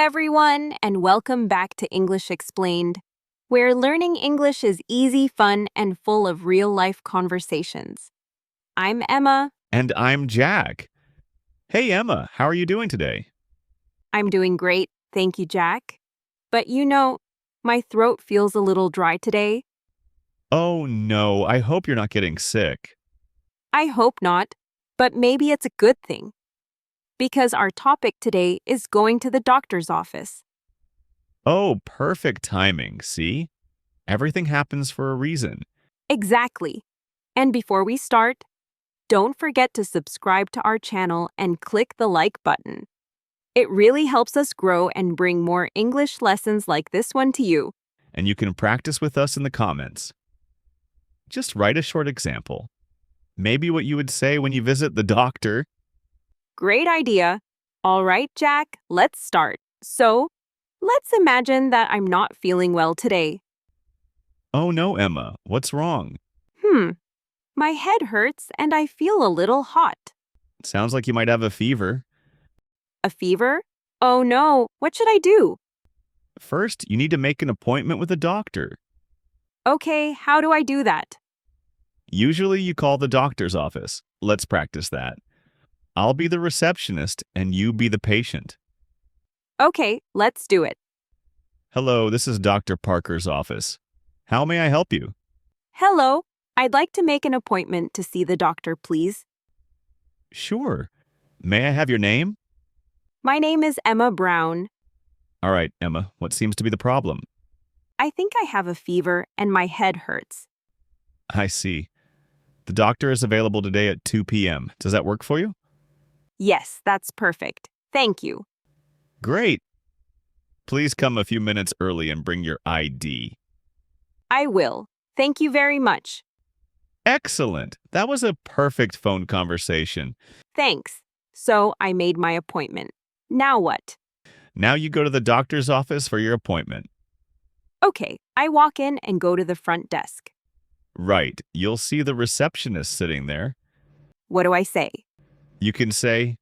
everyone, and welcome back to English Explained, where learning English is easy, fun, and full of real-life conversations. I'm Emma. And I'm Jack. Hey, Emma, how are you doing today? I'm doing great, thank you, Jack. But my throat feels a little dry today. Oh, no, I hope you're not getting sick. I hope not, but maybe it's a good thing. Because our topic today is going to the doctor's office. Oh, perfect timing, see? Everything happens for a reason. Exactly. And before we start, don't forget to subscribe to our channel and click the like button. It really helps us grow and bring more English lessons like this one to you. And you can practice with us in the comments. Just write a short example. Maybe what you would say when you visit the doctor. Great idea. All right, Jack, let's start. So, let's imagine that I'm not feeling well today. Oh, no, Emma, what's wrong? My head hurts and I feel a little hot. Sounds like you might have a fever. A fever? Oh no, what should I do? First, you need to make an appointment with a doctor. Okay, how do I do that? Usually, you call the doctor's office. Let's practice that. I'll be the receptionist and you be the patient. Okay, let's do it. Hello, this is Dr. Parker's office. How may I help you? Hello, I'd like to make an appointment to see the doctor, please. Sure. May I have your name? My name is Emma Brown. All right, Emma, what seems to be the problem? I think I have a fever and my head hurts. I see. The doctor is available today at 2 p.m. Does that work for you? Yes, that's perfect. Thank you. Great. Please come a few minutes early and bring your ID. I will. Thank you very much. Excellent. That was a perfect phone conversation. Thanks. So I made my appointment. Now what? Now you go to the doctor's office for your appointment. Okay, I walk in and go to the front desk. Right. You'll see the receptionist sitting there. What do I say? You can say,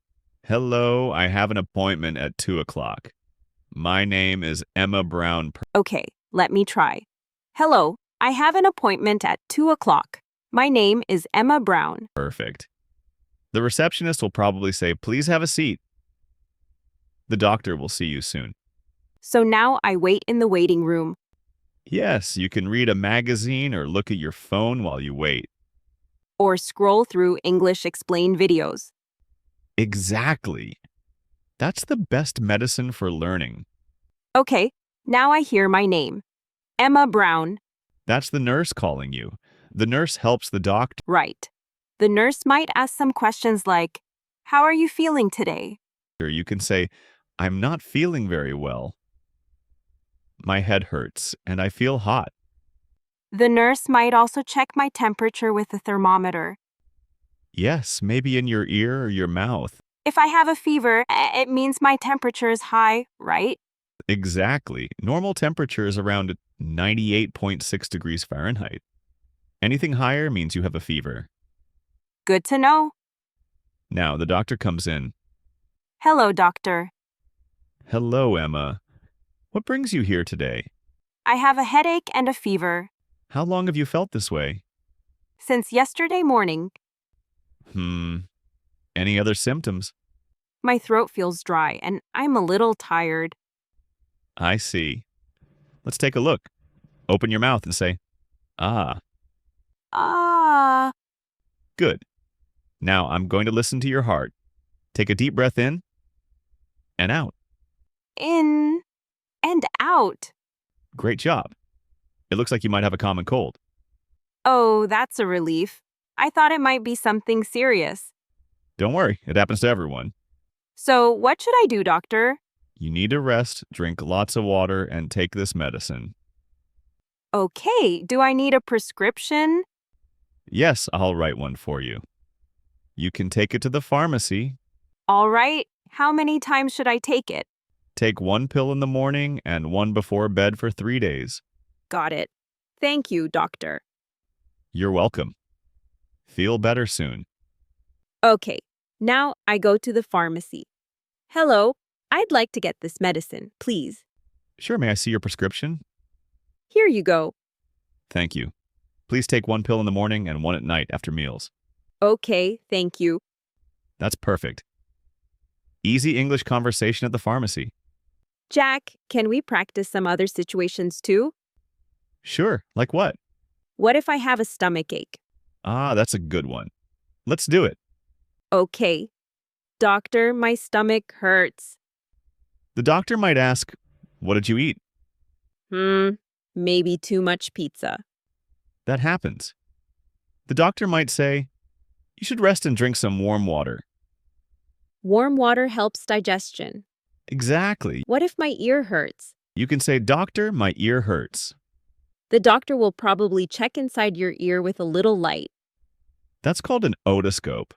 "Hello, I have an appointment at 2 o'clock. My name is Emma Brown." Okay, let me try. Hello, I have an appointment at 2 o'clock. My name is Emma Brown. Perfect. The receptionist will probably say, "Please have a seat." The doctor will see you soon. So now I wait in the waiting room. Yes, you can read a magazine or look at your phone while you wait. Or scroll through English Explained videos. Exactly. That's the best medicine for learning. Okay, now I hear my name. Emma Brown. That's the nurse calling you. The nurse helps the doctor. Right. The nurse might ask some questions like, "How are you feeling today?" You can say, "I'm not feeling very well. My head hurts and I feel hot." The nurse might also check my temperature with a thermometer. Yes, maybe in your ear or your mouth. If I have a fever, it means my temperature is high, right? Exactly. Normal temperature is around 98.6 degrees Fahrenheit. Anything higher means you have a fever. Good to know. Now, the doctor comes in. Hello, doctor. Hello, Emma. What brings you here today? I have a headache and a fever. How long have you felt this way? Since yesterday morning, Any other symptoms? my throat feels dry and I'm a little tired. I see. Let's take a look. Open your mouth and say, "Ah." Ah, Good. Now I'm going to listen to your heart. Take a deep breath in and out. in and out. Great job. It looks like you might have a common cold. Oh, that's a relief. I thought it might be something serious. Don't worry, it happens to everyone. So, what should I do, doctor? You need to rest, drink lots of water, and take this medicine. Okay, do I need a prescription? Yes, I'll write one for you. You can take it to the pharmacy. All right, how many times should I take it? Take one pill in the morning and one before bed for 3 days. Got it. Thank you, doctor. You're welcome. Feel better soon. Okay, now I go to the pharmacy. Hello, I'd like to get this medicine, please. Sure, may I see your prescription? Here you go. Thank you. Please take one pill in the morning and one at night after meals. Okay, thank you. That's perfect. Easy English conversation at the pharmacy. Jack, can we practice some other situations too? Sure, like what? What if I have a stomach ache? Ah, that's a good one. Let's do it. Okay. Doctor, my stomach hurts. The doctor might ask, what did you eat? Maybe too much pizza. That happens. The doctor might say, you should rest and drink some warm water. Warm water helps digestion. Exactly. What if my ear hurts? You can say, doctor, my ear hurts. The doctor will probably check inside your ear with a little light. That's called an otoscope.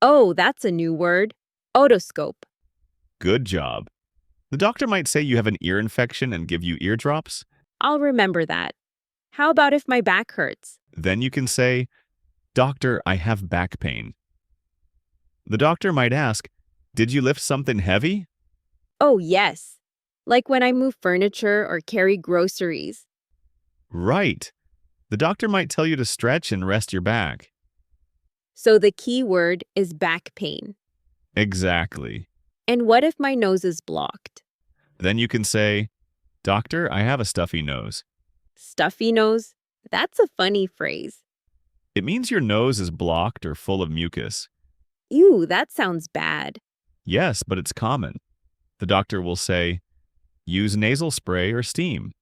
Oh, that's a new word. Otoscope. Good job. The doctor might say you have an ear infection and give you eardrops. I'll remember that. How about if my back hurts? Then you can say, doctor, I have back pain. The doctor might ask, did you lift something heavy? Oh, yes. Like when I move furniture or carry groceries. Right. The doctor might tell you to stretch and rest your back. So the key word is back pain. Exactly. And what if my nose is blocked? Then you can say, doctor, I have a stuffy nose. Stuffy nose? That's a funny phrase. It means your nose is blocked or full of mucus. Ew, that sounds bad. Yes, but it's common. The doctor will say, use nasal spray or steam.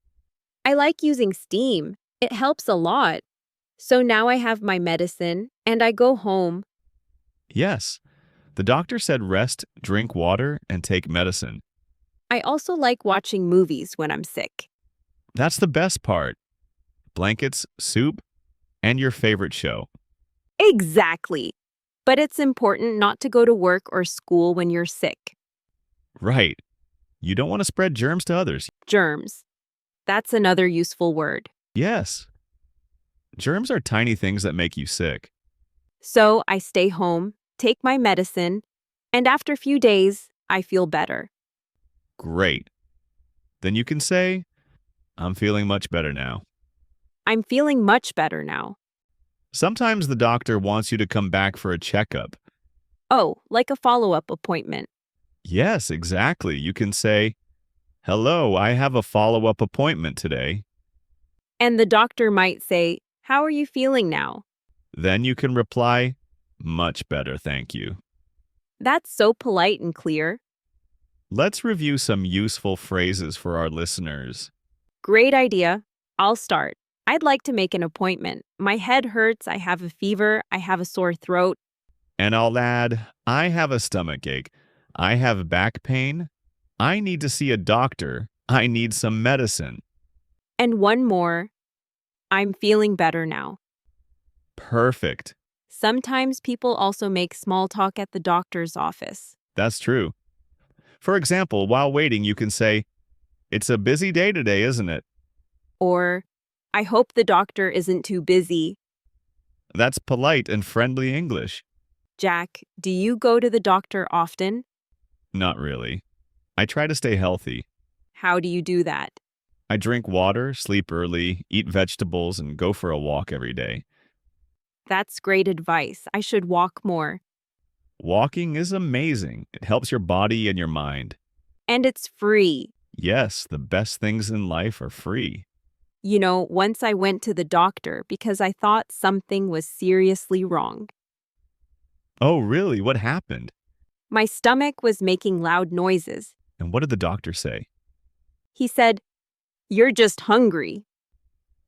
I like using steam. It helps a lot. So now I have my medicine and I go home. Yes. The doctor said rest, drink water, and take medicine. I also like watching movies when I'm sick. That's the best part. Blankets, soup, and your favorite show. Exactly. But it's important not to go to work or school when you're sick. Right. You don't want to spread germs to others. Germs. That's another useful word. Yes. Germs are tiny things that make you sick. So I stay home, take my medicine, and after a few days, I feel better. Great. Then you can say, I'm feeling much better now. I'm feeling much better now. Sometimes the doctor wants you to come back for a checkup. Oh, like a follow-up appointment. Yes, exactly. You can say, hello, I have a follow-up appointment today. And the doctor might say, how are you feeling now? Then you can reply, much better, thank you. That's so polite and clear. Let's review some useful phrases for our listeners. Great idea. I'll start. I'd like to make an appointment. My head hurts, I have a fever, I have a sore throat. And I'll add, I have a stomach ache. I have back pain. I need to see a doctor. I need some medicine. And one more. I'm feeling better now. Perfect. Sometimes people also make small talk at the doctor's office. That's true. For example, while waiting, you can say, it's a busy day today, isn't it? Or, I hope the doctor isn't too busy. That's polite and friendly English. Jack, do you go to the doctor often? Not really. I try to stay healthy. How do you do that? I drink water, sleep early, eat vegetables, and go for a walk every day. That's great advice. I should walk more. Walking is amazing. It helps your body and your mind. And it's free. Yes, the best things in life are free. You know, once I went to the doctor because I thought something was seriously wrong. Oh, really? What happened? My stomach was making loud noises. And what did the doctor say? He said, "You're just hungry."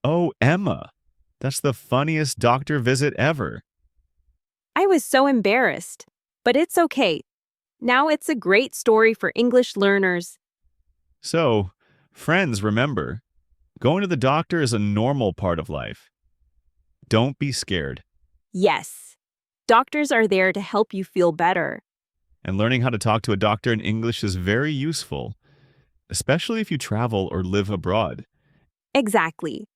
Oh, Emma. That's the funniest doctor visit ever. I was so embarrassed, but it's okay. Now it's a great story for English learners. So, friends, remember, going to the doctor is a normal part of life. Don't be scared. Yes, doctors are there to help you feel better. And learning how to talk to a doctor in English is very useful, especially if you travel or live abroad. Exactly.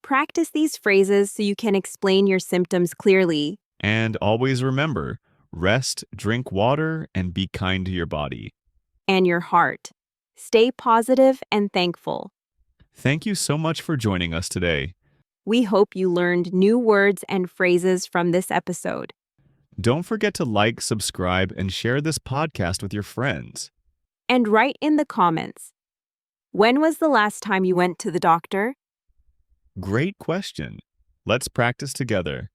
Practice these phrases so you can explain your symptoms clearly. And always remember, rest, drink water, and be kind to your body. and your heart. Stay positive and thankful. Thank you so much for joining us today. We hope you learned new words and phrases from this episode. Don't forget to like, subscribe, and share this podcast with your friends. And write in the comments. When was the last time you went to the doctor? Great question. Let's practice together.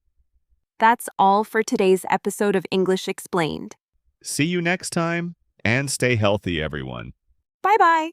That's all for today's episode of English Explained. See you next time, and stay healthy, everyone. Bye-bye.